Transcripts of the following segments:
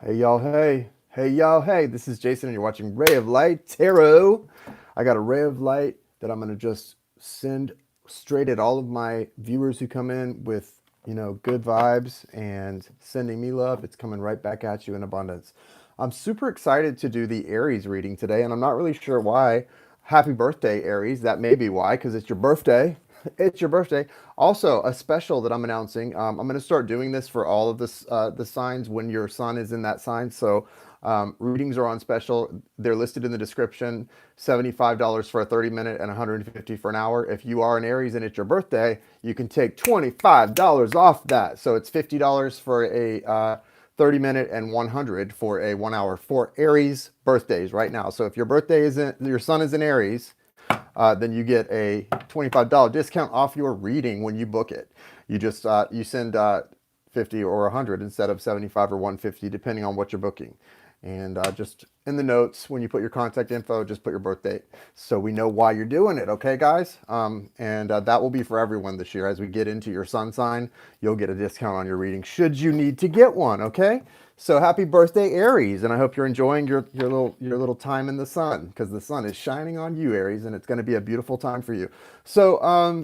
Hey y'all, hey. Hey y'all, hey. This is Jason and you're watching Ray of Light Tarot. I got a ray of light that I'm going to just send straight at all of my viewers who come in with, good vibes and sending me love. It's coming right back at you in abundance. I'm super excited to do the Aries reading today, and I'm not really sure why. Happy birthday, Aries. That may be why, because it's your birthday. It's your birthday. Also, a special that I'm announcing. I'm going to start doing this for all of the signs when your sun is in that sign. So readings are on special. They're listed in the description. $75 for a 30-minute and $150 for an hour. If you are an Aries and it's your birthday, you can take $25 off that. So it's $50 for a 30-minute and 100 for a 1 hour for Aries birthdays right now. So if your birthday isn't, your sun is in Aries, then you get a $25 discount off your reading when you book it. You just you send 50 or 100 instead of 75 or 150, depending on what you're booking. And just in the notes, when you put your contact info, just put your birth date so we know why you're doing it. Okay, guys? And that will be for everyone this year. As we get into your sun sign, you'll get a discount on your reading should you need to get one. Okay? So happy birthday, Aries, and I hope you're enjoying your little time in the sun, because the sun is shining on you, Aries, and it's going to be a beautiful time for you. So I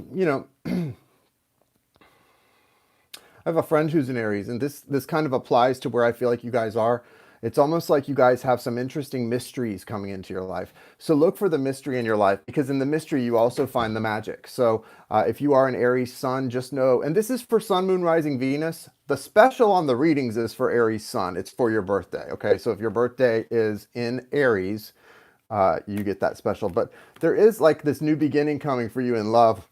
have a friend who's an Aries, and this kind of applies to where I feel like you guys are. It's almost like you guys have some interesting mysteries coming into your life. So look for the mystery in your life, because in the mystery you also find the magic. So if you are an Aries sun, just know, and this is for Sun, Moon, Rising, Venus. The special on the readings is for Aries sun. It's for your birthday. Okay, so if your birthday is in Aries, you get that special. But there is like this new beginning coming for you in love.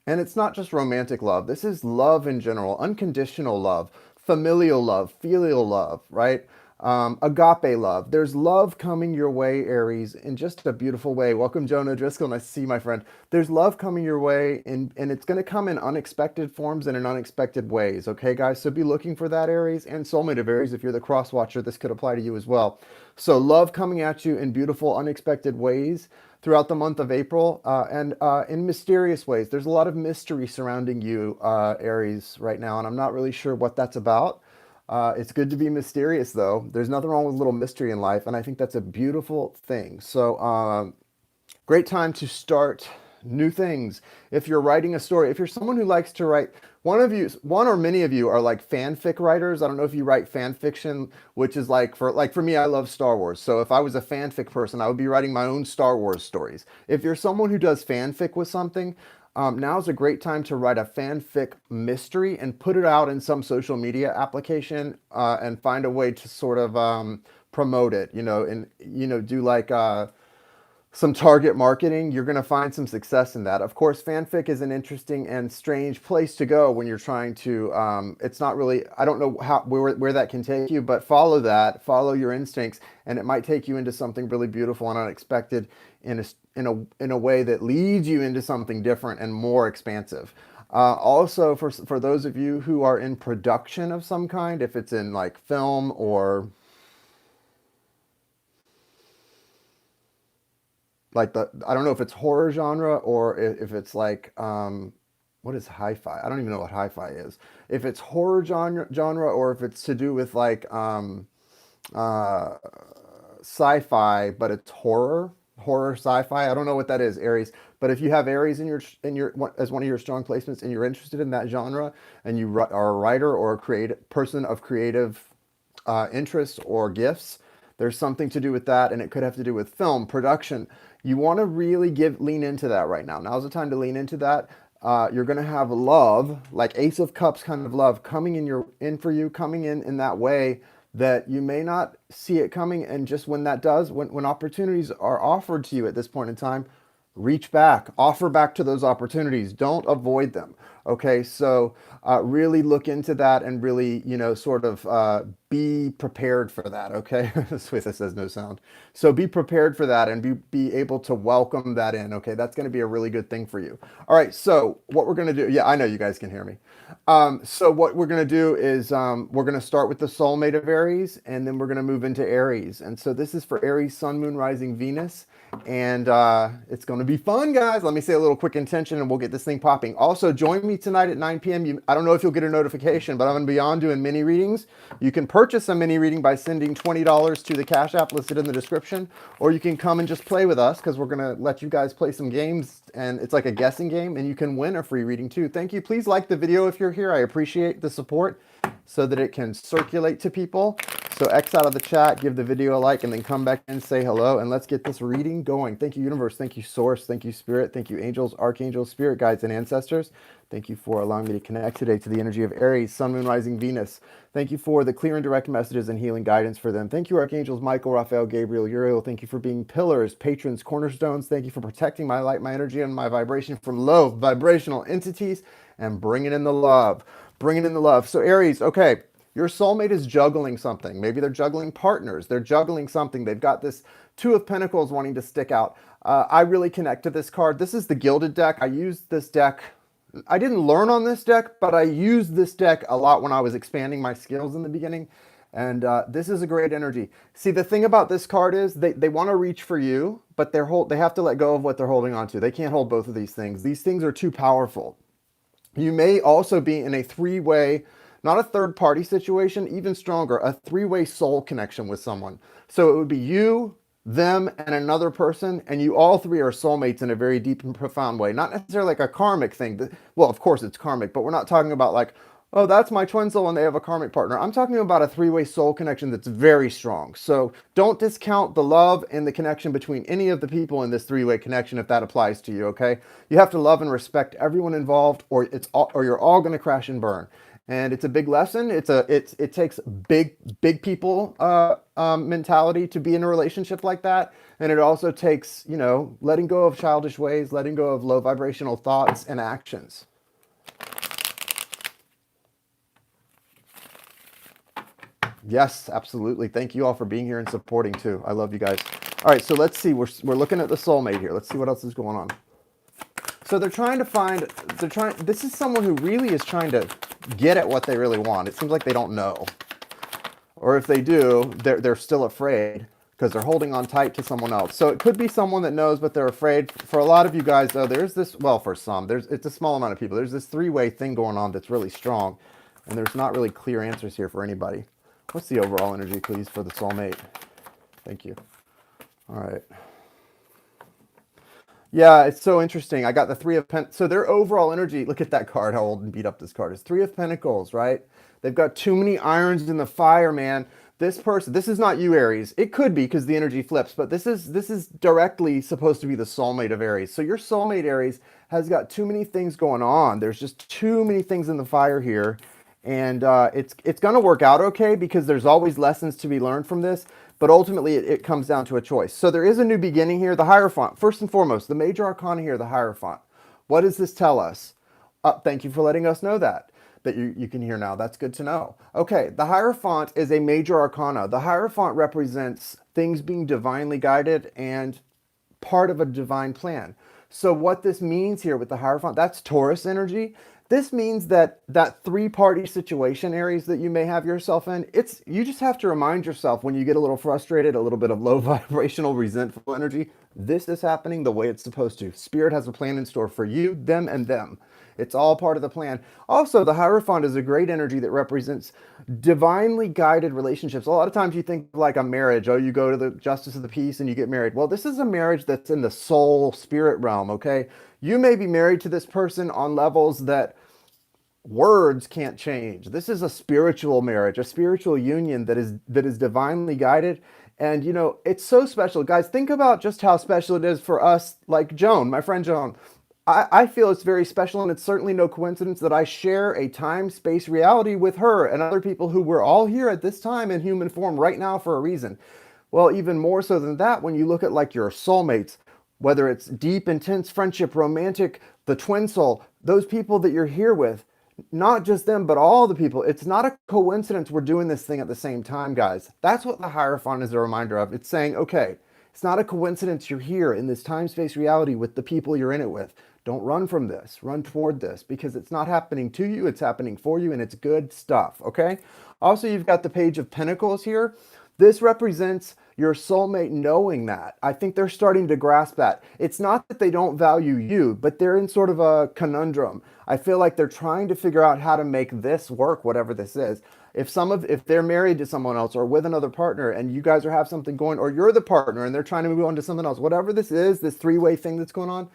And it's not just romantic love. This is love in general, unconditional love, familial love, filial love, right? Agape love. There's love coming your way, Aries, in just a beautiful way. Welcome, Jonah Driscoll. Nice to see you, my friend. There's love coming your way, and it's going to come in unexpected forms and in unexpected ways, okay, guys? So be looking for that, Aries, and soulmate of Aries. If you're the cross watcher, this could apply to you as well. So love coming at you in beautiful, unexpected ways throughout the month of April, and in mysterious ways. There's a lot of mystery surrounding you, Aries, right now, and I'm not really sure what that's about. It's good to be mysterious, though. There's nothing wrong with a little mystery in life, and I think that's a beautiful thing. So great time to start new things. If you're writing a story, if you're someone who likes to write, one or many of you are like fanfic writers. I don't know if you write fan fiction, which is like for me, I love Star Wars. So if I was a fanfic person, I would be writing my own Star Wars stories. If you're someone who does fanfic with something, now's a great time to write a fanfic mystery and put it out in some social media application, and find a way to sort of promote it. And do like some target marketing. You're going to find some success in that. Of course, fanfic is an interesting and strange place to go when you're trying to. It's not really. I don't know where that can take you, but follow that. Follow your instincts, and it might take you into something really beautiful and unexpected in a way that leads you into something different and more expansive. Also, for those of you who are in production of some kind, if it's in like film or like I don't know if it's horror genre or if it's like what is hi-fi? I don't even know what hi-fi is. If it's horror genre or if it's to do with like uh, sci-fi, but it's horror sci-fi. I don't know what that is, Aries. But if you have Aries in your as one of your strong placements and you're interested in that genre and you are a writer or a creative person of creative interests or gifts, there's something to do with that, and it could have to do with film production. You want to really lean into that right now. Now's the time to lean into that. You're going to have love, like Ace of Cups kind of love, coming in for you, coming in that way that you may not see it coming. And just when that does, when opportunities are offered to you at this point in time, reach back, offer back to those opportunities. Don't avoid them. Okay, so really look into that and really, sort of be prepared for that. Okay, sweet, that says no sound. So be prepared for that and be able to welcome that in. Okay, that's going to be a really good thing for you. All right, so what we're going to do, yeah, I know you guys can hear me. So what we're going to do is we're going to start with the soulmate of Aries, and then we're going to move into Aries. And so this is for Aries, Sun, Moon, Rising, Venus. And it's going to be fun, guys. Let me say a little quick intention and we'll get this thing popping. Also, join me me tonight at 9 p.m. I don't know if you'll get a notification, but I'm going to be on doing mini readings. You can purchase a mini reading by sending $20 to the Cash App listed in the description, or you can come and just play with us because we're going to let you guys play some games, and it's like a guessing game, and you can win a free reading too. Thank you. Please like the video if you're here. I appreciate the support so that it can circulate to people. So X out of the chat, give the video a like, and then come back and say hello, and let's get this reading going. Thank you, universe. Thank you, source. Thank you, spirit. Thank you, angels, archangels, spirit guides, and ancestors. Thank you for allowing me to connect today to the energy of Aries, sun, moon, rising, Venus. Thank you for the clear and direct messages and healing guidance for them. Thank you, archangels Michael, Raphael, Gabriel, Uriel. Thank you for being pillars, patrons, cornerstones. Thank you for protecting my light, my energy, and my vibration from low vibrational entities and bringing in the love. Bringing in the love. So Aries, okay. Your soulmate is juggling something. Maybe they're juggling partners. They're juggling something. They've got this Two of Pentacles wanting to stick out. I really connect to this card. This is the Gilded deck. I used this deck. I didn't learn on this deck, but I used this deck a lot when I was expanding my skills in the beginning. And this is a great energy. See, the thing about this card is they want to reach for you, but they have to let go of what they're holding on to. They can't hold both of these things. These things are too powerful. You may also be in a three-way, not a third-party situation, even stronger, a three-way soul connection with someone. So it would be you, them, and another person, and you all three are soulmates in a very deep and profound way. Not necessarily like a karmic thing. Well, of course it's karmic, but we're not talking about like, oh, that's my twin soul and they have a karmic partner. I'm talking about a three-way soul connection that's very strong. So don't discount the love and the connection between any of the people in this three-way connection if that applies to you, okay? You have to love and respect everyone involved, or you're all going to crash and burn. And it's a big lesson. It takes big people mentality to be in a relationship like that. And it also takes, you know, letting go of childish ways, letting go of low vibrational thoughts and actions. Yes, absolutely. Thank you all for being here and supporting too. I love you guys. All right, so let's see. We're looking at the soulmate here. Let's see what else is going on. So this is someone who really is trying to get at what they really want. It seems like they don't know. Or if they do, they're still afraid because they're holding on tight to someone else. So it could be someone that knows, but they're afraid. For a lot of you guys, though, there's this, well, for some, it's a small amount of people. There's this three-way thing going on that's really strong, and there's not really clear answers here for anybody. What's the overall energy, please, for the soulmate? Thank you. All right. Yeah, it's so interesting. I got the Three of Pentacles. So their overall energy, look at that card, how old and beat up this card is. Three of Pentacles, right? They've got too many irons in the fire, man. This person, this is not you, Aries. It could be because the energy flips, but this is directly supposed to be the soulmate of Aries. So your soulmate, Aries, has got too many things going on. There's just too many things in the fire here. And it's going to work out okay because there's always lessons to be learned from this. But ultimately, it comes down to a choice. So there is a new beginning here. The Hierophant. First and foremost, the major arcana here, the Hierophant. What does this tell us? Thank you for letting us know that you can hear now. That's good to know. Okay, the Hierophant is a major arcana. The Hierophant represents things being divinely guided and part of a divine plan. So what this means here with the Hierophant, that's Taurus energy. This means that three-party situation, Aries, that you may have yourself in, you just have to remind yourself when you get a little frustrated, a little bit of low vibrational, resentful energy, this is happening the way it's supposed to. Spirit has a plan in store for you, them, and them. It's all part of the plan. Also, the Hierophant is a great energy that represents divinely guided relationships. A lot of times you think like a marriage. Oh, you go to the justice of the peace and you get married. Well, this is a marriage that's in the soul spirit realm, okay? You may be married to this person on levels that words can't change. This is a spiritual marriage, a spiritual union that is divinely guided. And, you know, it's so special. Guys, think about just how special it is for us, like Joan, my friend Joan. I feel it's very special, and it's certainly no coincidence that I share a time-space reality with her and other people who we're all here at this time in human form right now for a reason. Well, even more so than that, when you look at like your soulmates, whether it's deep, intense friendship, romantic, the twin soul, those people that you're here with, not just them, but all the people. It's not a coincidence we're doing this thing at the same time, guys. That's what the Hierophant is a reminder of. It's saying, okay, it's not a coincidence you're here in this time-space reality with the people you're in it with. Don't run from this. Run toward this because it's not happening to you. It's happening for you, and it's good stuff, okay? Also, you've got the Page of Pentacles here. This represents your soulmate knowing that. I think they're starting to grasp that. It's not that they don't value you, but they're in sort of a conundrum. I feel like they're trying to figure out how to make this work, whatever this is. If they're married to someone else or with another partner and you guys are have something going, or you're the partner and they're trying to move on to something else, whatever this is, this three-way thing that's going on,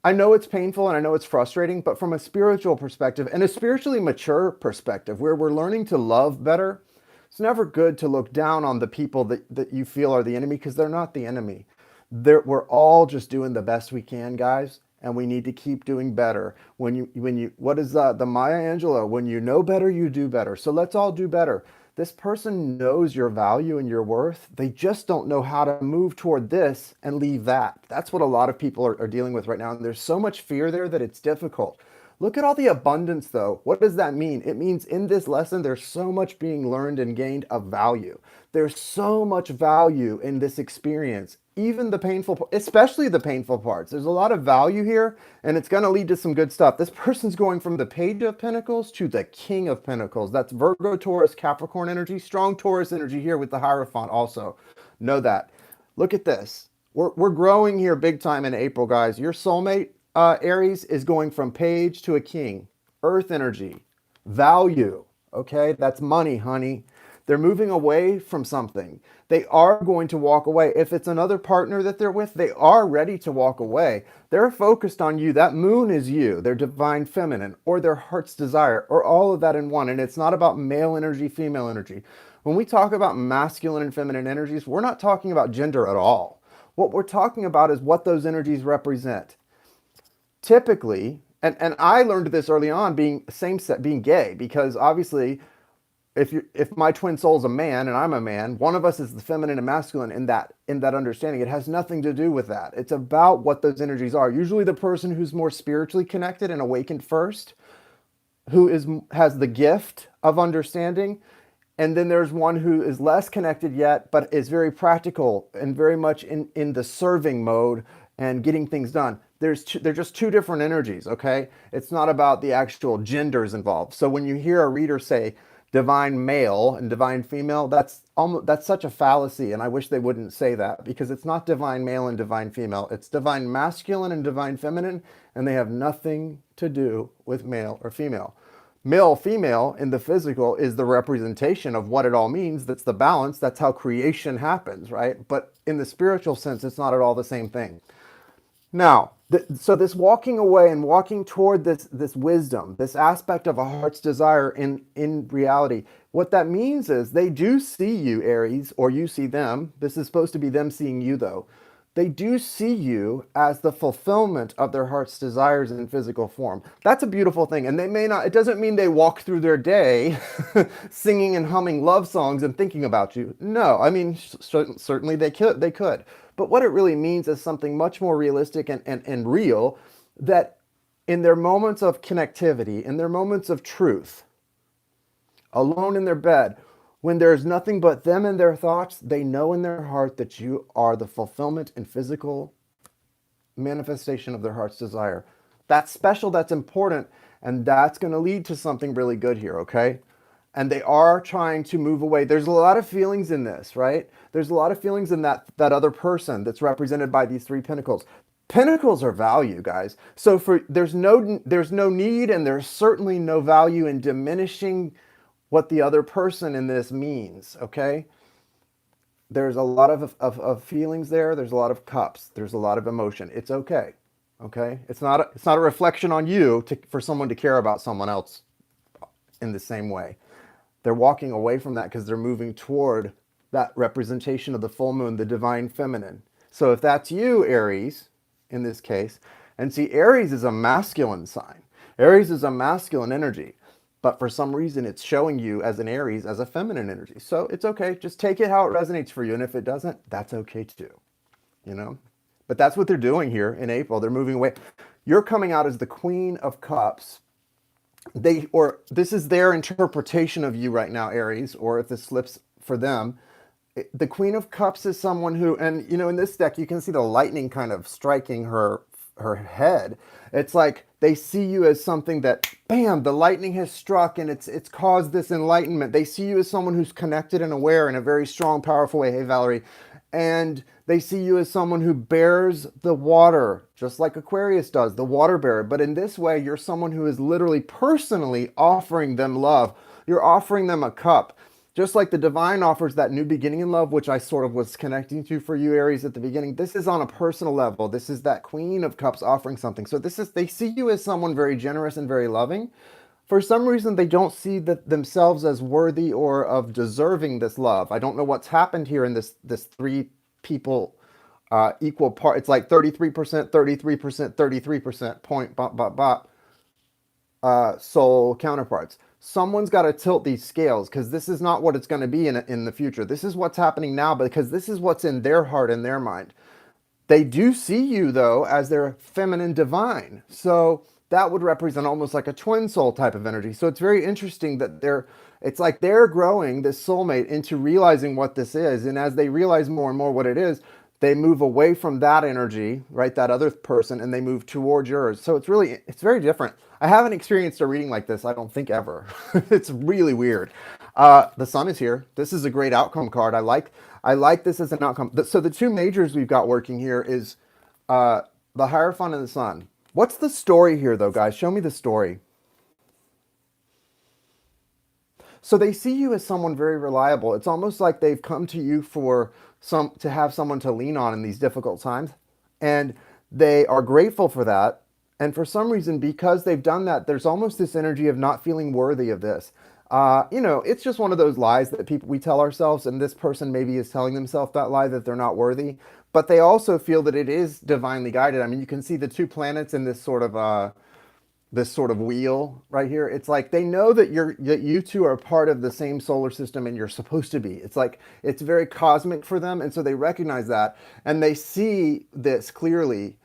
I know it's painful and I know it's frustrating, but from a spiritual perspective and a spiritually mature perspective where we're learning to love better, it's never good to look down on the people that you feel are the enemy, because they're not the enemy. We're all just doing the best we can, guys, and we need to keep doing better. What is the Maya Angelou? When you know better, you do better. So let's all do better. This person knows your value and your worth. They just don't know how to move toward this and leave that. That's what a lot of people are dealing with right now. And there's so much fear there that it's difficult. Look at all the abundance, though. What does that mean? It means in this lesson, there's so much being learned and gained of value. There's so much value in this experience, even the painful, especially the painful parts. There's a lot of value here, and it's going to lead to some good stuff. This person's going from the Page of Pentacles to the King of Pentacles. That's Virgo, Taurus, Capricorn energy, strong Taurus energy here with the Hierophant also. Know that. Look at this. We're growing here big time in April, guys. Your soulmate, Aries, is going from Page to a King. Earth energy. Value. Okay? That's money, honey. They're moving away from something. They are going to walk away. If it's another partner that they're with, they are ready to walk away. They're focused on you. That moon is you, their divine feminine, or their heart's desire, or all of that in one. And it's not about male energy, female energy. When we talk about masculine and feminine energies, we're not talking about gender at all. What we're talking about is what those energies represent. Typically, and I learned this early on being being gay, because obviously if my twin soul's a man and I'm a man, one of us is the feminine and masculine in that understanding. It has nothing to do with that. It's about what those energies are. Usually the person who's more spiritually connected and awakened first, has the gift of understanding, and then there's one who is less connected yet, but is very practical and very much in the serving mode and getting things done. They're just two different energies, okay? It's not about the actual genders involved. So when you hear a reader say divine male and divine female, that's such a fallacy, and I wish they wouldn't say that, because it's not divine male and divine female. It's divine masculine and divine feminine, and they have nothing to do with male or female. Male, female in the physical is the representation of what it all means. That's the balance. That's how creation happens, right? But in the spiritual sense, it's not at all the same thing. Now, so this walking away and walking toward this wisdom, this aspect of a heart's desire in reality, what that means is they do see you, Aries, or you see them. This is supposed to be them seeing you, though. They do see you as the fulfillment of their heart's desires in physical form. That's a beautiful thing. And they may not, it doesn't mean they walk through their day singing and humming love songs and thinking about you. No, I mean, certainly they could. But what it really means is something much more realistic and real, that in their moments of connectivity, in their moments of truth, alone in their bed, when there's nothing but them and their thoughts, they know in their heart that you are the fulfillment and physical manifestation of their heart's desire. That's special, that's important, and that's going to lead to something really good here, okay? And they are trying to move away. There's a lot of feelings in this, right? There's a lot of feelings in that other person that's represented by these three pentacles. Pentacles are value, guys. So there's no need, and there's certainly no value in diminishing what the other person in this means, okay? There's a lot of feelings there. There's a lot of cups. There's a lot of emotion. It's okay, okay? It's not a reflection on you for someone to care about someone else in the same way. They're walking away from that because they're moving toward that representation of the full moon, the divine feminine. So if that's you, Aries, in this case, and see, Aries is a masculine sign. Aries is a masculine energy. But for some reason, it's showing you as an Aries as a feminine energy. So it's okay. Just take it how it resonates for you. And if it doesn't, that's okay too. You know? But that's what they're doing here in April. They're moving away. You're coming out as the Queen of Cups. This is their interpretation of you right now, Aries, or if this slips for them. The Queen of Cups is someone who, and you know, in this deck, you can see the lightning kind of striking her her head. It's like they see you as something that, bam, the lightning has struck and it's caused this enlightenment. They see you as someone who's connected and aware in a very strong, powerful way. Hey, Valerie. And they see you as someone who bears the water, just like Aquarius does, the water bearer. But in this way, you're someone who is literally personally offering them love. You're offering them a cup. Just like the divine offers that new beginning in love, which I sort of was connecting to for you, Aries, at the beginning. This is on a personal level. This is that Queen of Cups offering something. So they see you as someone very generous and very loving. For some reason, they don't see themselves as worthy or of deserving this love. I don't know what's happened here in this three people equal part. It's like 33%, 33%, 33% point, bop, bop, bop, soul counterparts. Someone's got to tilt these scales because this is not what it's going to be in the future. This is what's happening now because this is what's in their heart and their mind. They do see you, though, as their feminine divine. So that would represent almost like a twin soul type of energy. So it's very interesting that it's like they're growing this soulmate into realizing what this is. And as they realize more and more what it is, they move away from that energy, right, that other person, and they move towards yours. So it's very different. I haven't experienced a reading like this, I don't think, ever. It's really weird. The sun is here. This is a great outcome card. I like this as an outcome. So the two majors we've got working here is the Hierophant and the sun. What's the story here, though, guys? Show me the story. So they see you as someone very reliable. It's almost like they've come to you to have someone to lean on in these difficult times. And they are grateful for that. And for some reason, because they've done that, there's almost this energy of not feeling worthy of this. It's just one of those lies that we tell ourselves, and this person maybe is telling themselves that lie, that they're not worthy. But they also feel that it is divinely guided. I mean, you can see the two planets in this sort of wheel right here. It's like they know that you two are part of the same solar system and you're supposed to be. It's like it's very cosmic for them, and so they recognize that and they see this clearly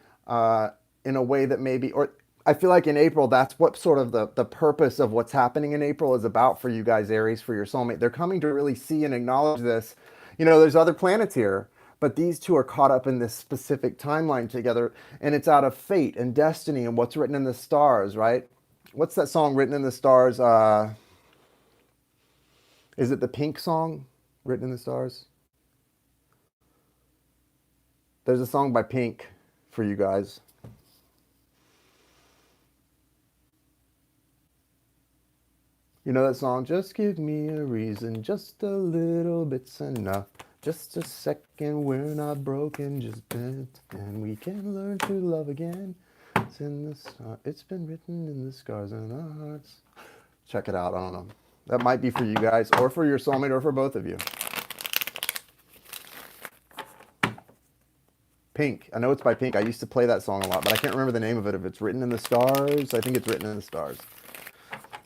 in a way that maybe, or I feel like in April, that's what sort of the purpose of what's happening in April is about for you guys, Aries, for your soulmate. They're coming to really see and acknowledge this. There's other planets here, but these two are caught up in this specific timeline together, and it's out of fate and destiny and what's written in the stars, right? What's that song, Written in the Stars? Is it the Pink song, Written in the Stars? There's a song by Pink for you guys. You know that song? Just give me a reason, just a little bit's enough. Just a second, we're not broken, just bent, and we can learn to love again. It's been written in the scars on our hearts. Check it out, I don't know. That might be for you guys, or for your soulmate, or for both of you. Pink, I know it's by Pink. I used to play that song a lot, but I can't remember the name of it. If it's Written in the Stars, I think it's Written in the Stars.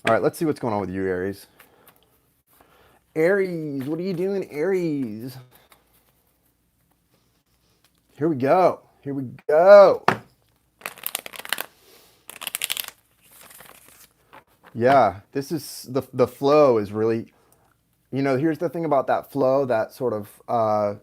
All right, let's see what's going on with you, Aries. Aries, what are you doing, Aries? Here we go. Here we go. Yeah, this is the flow is really, here's the thing about that flow, that sort of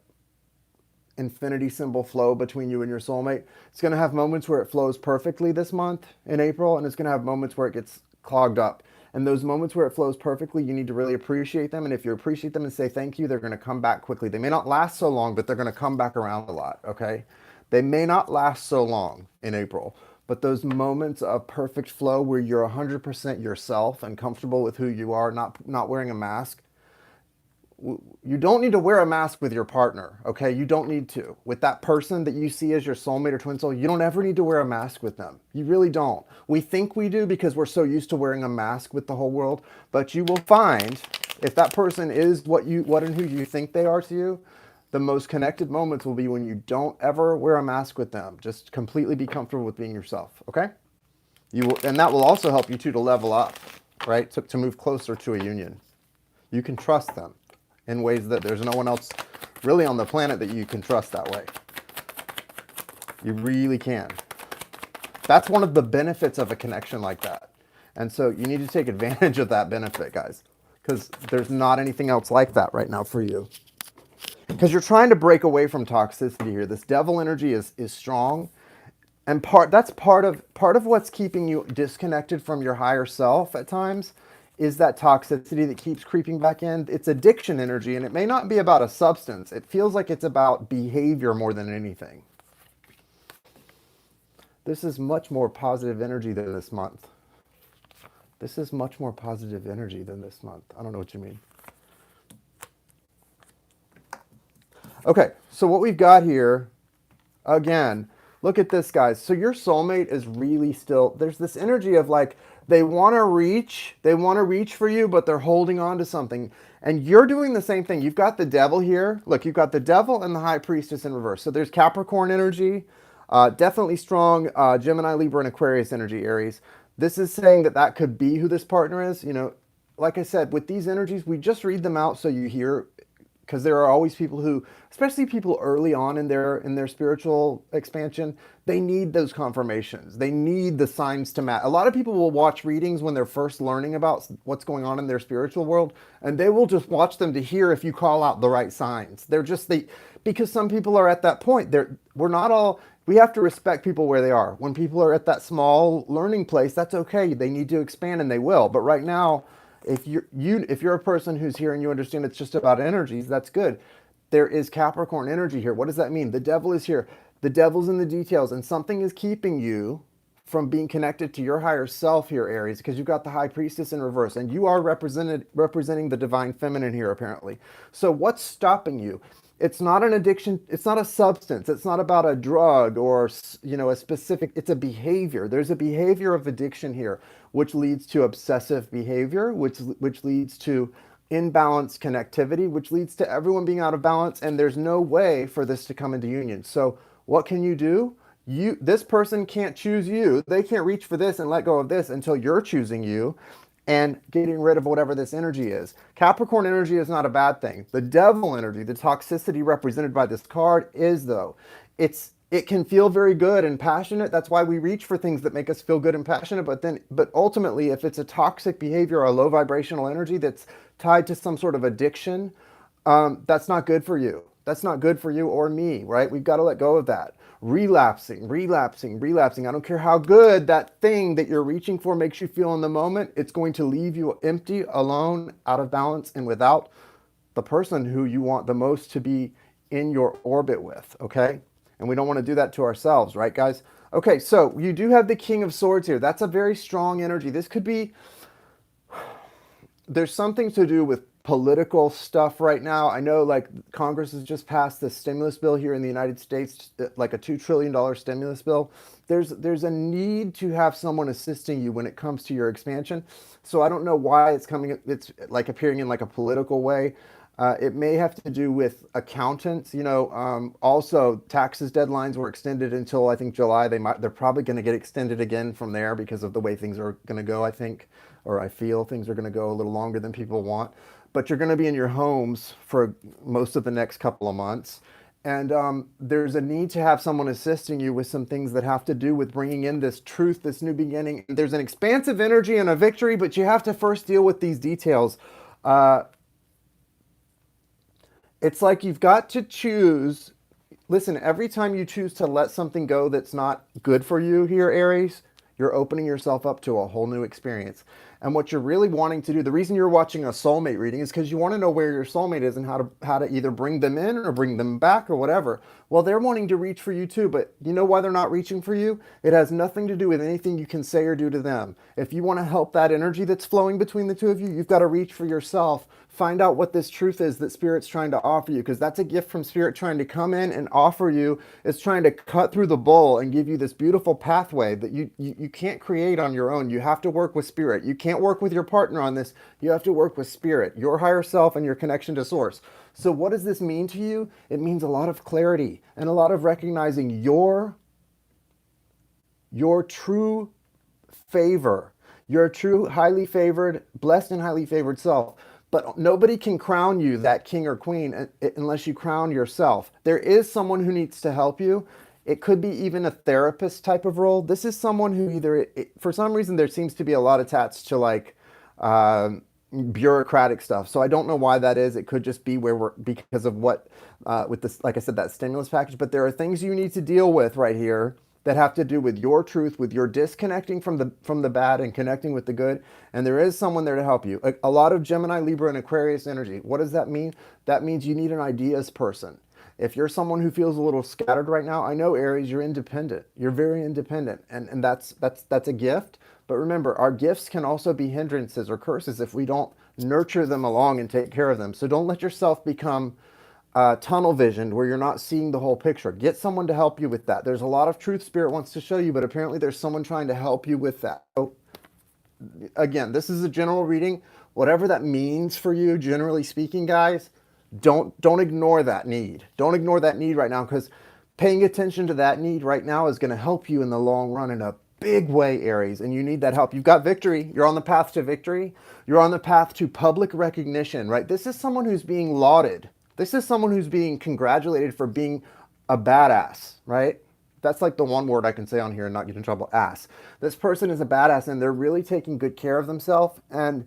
infinity symbol flow between you and your soulmate. It's going to have moments where it flows perfectly this month in April, and it's going to have moments where it gets clogged up. And those moments where it flows perfectly, you need to really appreciate them. And if you appreciate them and say thank you, they're going to come back quickly. They may not last so long, but they're going to come back around a lot, okay? They may not last so long in April, but those moments of perfect flow where you're 100% yourself and comfortable with who you are, not wearing a mask. You don't need to wear a mask with your partner, okay? You don't need to. With that person that you see as your soulmate or twin soul, you don't ever need to wear a mask with them. You really don't. We think we do because we're so used to wearing a mask with the whole world, but you will find if that person is what and who you think they are to you, the most connected moments will be when you don't ever wear a mask with them. Just completely be comfortable with being yourself, okay? And that will also help you too to level up, right? To move closer to a union. You can trust them in ways that there's no one else really on the planet that you can trust that way. You really can. That's one of the benefits of a connection like that. And so you need to take advantage of that benefit, guys, because there's not anything else like that right now for you. Because you're trying to break away from toxicity here. This devil energy is strong. And that's part of what's keeping you disconnected from your higher self at times is that toxicity that keeps creeping back in. It's addiction energy, and it may not be about a substance. It feels like it's about behavior more than anything. This is much more positive energy than this month. This is much more positive energy than this month. I don't know what you mean. Okay, so what we've got here, again, look at this, guys. So your soulmate is really still, there's this energy of like, they want to reach for you, but they're holding on to something. And you're doing the same thing. You've got the devil here. Look, you've got the devil and the high priestess in reverse. So there's Capricorn energy, definitely strong Gemini, Libra, and Aquarius energy, Aries. This is saying that that could be who this partner is. You know, like I said, with these energies, we just read them out so you hear, because there are always people who, especially people early on in their spiritual expansion, they need those confirmations. They need the signs to match. A lot of people will watch readings when they're first learning about what's going on in their spiritual world, and they will just watch them to hear if you call out the right signs. They're just because some people are at that point. We're not all. We have to respect people where they are. When people are at that small learning place, that's okay. They need to expand, and they will. But right now, if you're a person who's here and you understand it's just about energies, that's good. There is Capricorn energy here. What does that mean? The devil is here. The devil's in the details, and something is keeping you from being connected to your higher self here, Aries, because you've got the high priestess in reverse, and you are representing the divine feminine here, apparently. So what's stopping you? It's not an addiction. It's not a substance. It's not about a drug or, a specific, it's a behavior. There's a behavior of addiction here, which leads to obsessive behavior, which leads to imbalanced connectivity, which leads to everyone being out of balance. And there's no way for this to come into union. So what can you do? This person can't choose you. They can't reach for this and let go of this until you're choosing you and getting rid of whatever this energy is. Capricorn energy is not a bad thing. The devil energy, the toxicity represented by this card is, though. It can feel very good and passionate. That's why we reach for things that make us feel good and passionate. But ultimately, if it's a toxic behavior or a low vibrational energy that's tied to some sort of addiction, that's not good for you. That's not good for you or me, right? We've got to let go of that. Relapsing. I don't care how good that thing that you're reaching for makes you feel in the moment. It's going to leave you empty, alone, out of balance, and without the person who you want the most to be in your orbit with, okay? And we don't want to do that to ourselves, right, guys? Okay, so you do have the King of Swords here. That's a very strong energy. This could be, there's something to do with political stuff right now. I know like Congress has just passed the stimulus bill here in the United States, like a $2 trillion stimulus bill. There's a need to have someone assisting you when it comes to your expansion. So I don't know why it's like appearing in like a political way. It may have to do with accountants, also taxes deadlines were extended until I think July. They're probably going to get extended again from there because of the way things are going to go, I think, or I feel things are going to go a little longer than people want. But you're going to be in your homes for most of the next couple of months. And there's a need to have someone assisting you with some things that have to do with bringing in this truth, this new beginning. There's an expansive energy and a victory, but you have to first deal with these details. It's like you've got to choose. Listen, every time you choose to let something go that's not good for you here, Aries, you're opening yourself up to a whole new experience. And what you're really wanting to do, the reason you're watching a soulmate reading is because you want to know where your soulmate is and how to either bring them in or bring them back or whatever. Well, they're wanting to reach for you too, but you know why they're not reaching for you? It has nothing to do with anything you can say or do to them. If you want to help that energy that's flowing between the two of you, you've got to reach for yourself. Find out what this truth is that Spirit's trying to offer you, because that's a gift from Spirit trying to come in and offer you. It's trying to cut through the bull and give you this beautiful pathway that you can't create on your own. You have to work with Spirit. You can't work with your partner on this. You have to work with Spirit, your higher self, and your connection to Source. So what does this mean to you? It means a lot of clarity and a lot of recognizing your true favor, your true highly favored, blessed and highly favored self. But nobody can crown you that king or queen unless you crown yourself. There is someone who needs to help you. It could be even a therapist type of role. This is someone who either, for some reason, there seems to be a lot attached to like bureaucratic stuff. So I don't know why that is. It could just be because of what, with this, like I said, that stimulus package. But there are things you need to deal with right here that have to do with your truth, with your disconnecting from the bad and connecting with the good. And there is someone there to help you. A lot of Gemini, Libra, and Aquarius energy. What does that mean? That means you need an ideas person. If you're someone who feels a little scattered right now, I know Aries, you're independent. You're very independent, and that's a gift. But remember, our gifts can also be hindrances or curses if we don't nurture them along and take care of them. So don't let yourself become tunnel visioned where you're not seeing the whole picture. Get someone to help you with that. There's a lot of truth Spirit wants to show you, but apparently there's someone trying to help you with that. So again, this is a general reading. Whatever that means for you, generally speaking, guys, don't ignore that need. Don't ignore that need right now, because paying attention to that need right now is going to help you in the long run in a big way, Aries, and you need that help. You've got victory. You're on the path to victory. You're on the path to public recognition, right? This is someone who's being lauded. This is someone who's being congratulated for being a badass, right? That's like the one word I can say on here and not get in trouble, ass. This person is a badass, and they're really taking good care of themselves, and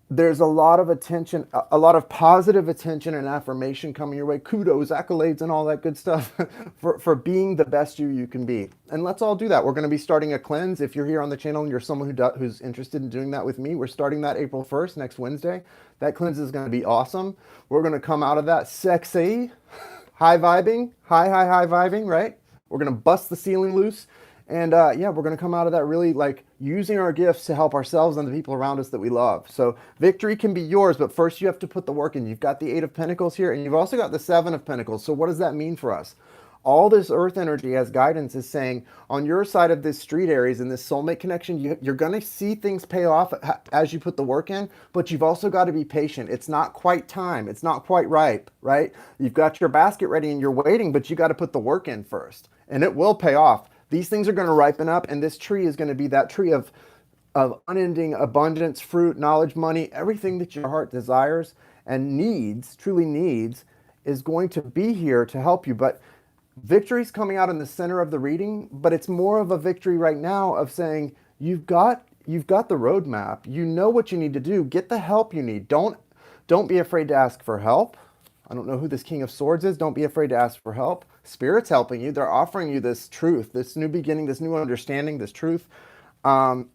there's a lot of attention, a lot of positive attention and affirmation coming your way. Kudos, accolades, and all that good stuff for being the best you can be. And let's all do that. We're going to be starting a cleanse. If you're here on the channel and you're someone who's interested in doing that with me, we're starting that April 1st, next Wednesday. That cleanse is going to be awesome. We're going to come out of that sexy, high vibing, high vibing, right? We're going to bust the ceiling loose. And yeah, we're going to come out of that really like using our gifts to help ourselves and the people around us that we love. So victory can be yours, but first you have to put the work in. You've got the 8 of Pentacles here, and you've also got the 7 of Pentacles. So what does that mean for us? All this earth energy as guidance is saying on your side of this street, Aries, in this soulmate connection, you're going to see things pay off as you put the work in, but you've also got to be patient. It's not quite time. It's not quite ripe, right? You've got your basket ready and you're waiting, but you got to put the work in first, and it will pay off. These things are going to ripen up, and this tree is going to be that tree of unending abundance, fruit, knowledge, money, everything that your heart desires and needs, truly needs, is going to be here to help you. But victory's coming out in the center of the reading, but it's more of a victory right now of saying you've got the roadmap. You know what you need to do. Get the help you need. Don't be afraid to ask for help. I don't know who this King of Swords is. Don't be afraid to ask for help. Spirit's helping you. They're offering you this truth, this new beginning, this new understanding, this truth. That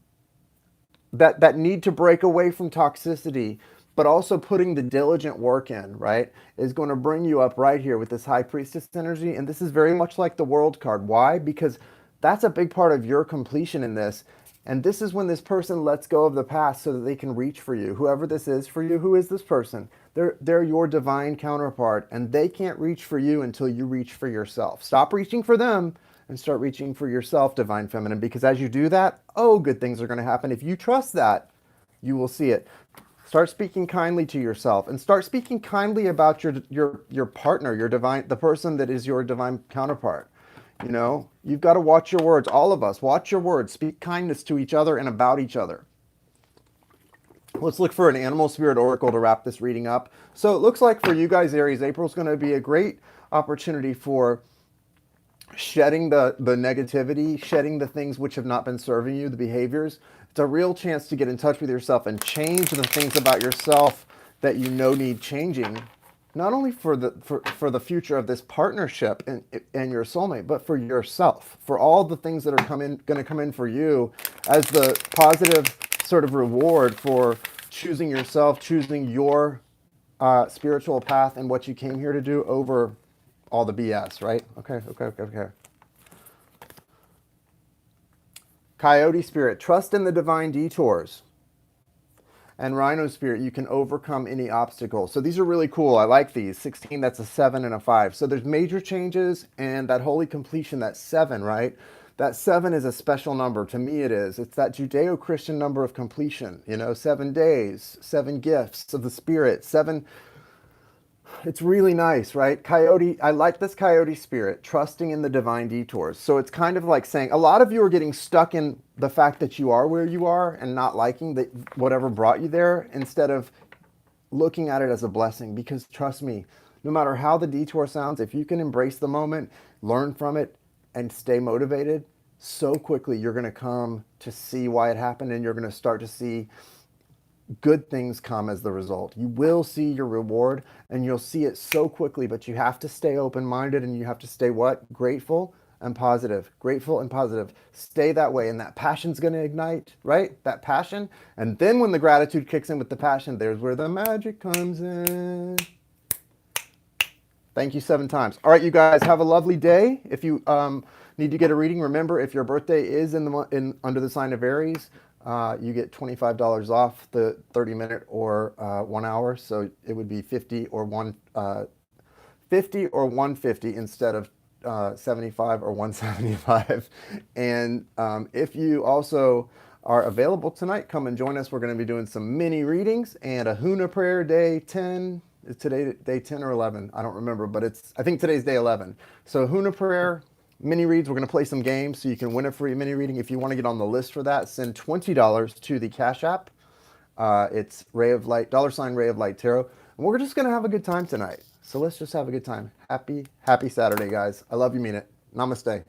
need to break away from toxicity, but also putting the diligent work in, right, is going to bring you up right here with this High Priestess energy. And this is very much like the World card. Why? Because that's a big part of your completion in this. And this is when this person lets go of the past so that they can reach for you. Whoever this is for you, who is this person? They're your divine counterpart, and they can't reach for you until you reach for yourself. Stop reaching for them and start reaching for yourself, Divine Feminine, because as you do that, oh, good things are going to happen. If you trust that, you will see it. Start speaking kindly to yourself, and start speaking kindly about your partner, the person that is your divine counterpart. You know, you've got to watch your words. All of us, watch your words. Speak kindness to each other and about each other. Let's look for an animal spirit oracle to wrap this reading up. So it looks like for you guys, Aries, April's going to be a great opportunity for shedding the negativity, shedding the things which have not been serving you, the behaviors. It's a real chance to get in touch with yourself and change the things about yourself that you know need changing, not only for the future of this partnership and your soulmate, but for yourself, for all the things that are going to come in for you as the positive sort of reward for choosing yourself, choosing your spiritual path and what you came here to do over all the BS, right? Okay. Coyote Spirit, trust in the divine detours. And Rhino Spirit, you can overcome any obstacle. So these are really cool. I like these. 16, that's a 7 and a 5. So there's major changes, and that holy completion, that 7, right? That 7 is a special number. To me it is. It's that Judeo-Christian number of completion. You know, 7 days, 7 gifts of the Spirit, 7... It's really nice, right? Coyote, I like this Coyote Spirit, trusting in the divine detours. So it's kind of like saying, a lot of you are getting stuck in the fact that you are where you are and not liking that whatever brought you there, instead of looking at it as a blessing. Because trust me, no matter how the detour sounds, if you can embrace the moment, learn from it, and stay motivated, so quickly you're going to come to see why it happened, and you're going to start to see good things come as the result. You will see your reward, and you'll see it so quickly, but you have to stay open-minded, and you have to stay what? Grateful, and positive, grateful and positive. Stay that way, and that passion's going to ignite, right? That passion. And then when the gratitude kicks in with the passion, there's where the magic comes in. Thank you 7 times. All right, you guys, have a lovely day. If you need to get a reading, remember, if your birthday is under the sign of Aries, you get $25 off the 30-minute or 1 hour. So it would be 50 or 150 instead of 75 or 175. And if you also are available tonight, come and join us. We're going to be doing some mini readings and a Huna prayer day 10. Is today day 10 or 11? I don't remember, but I think today's day 11. So Huna prayer, mini reads. We're going to play some games so you can win a free mini reading. If you want to get on the list for that, send $20 to the Cash App. It's Ray of Light, $ Ray of Light Tarot. And we're just going to have a good time tonight. So let's just have a good time. Happy Saturday, guys. I love you, mean it. Namaste.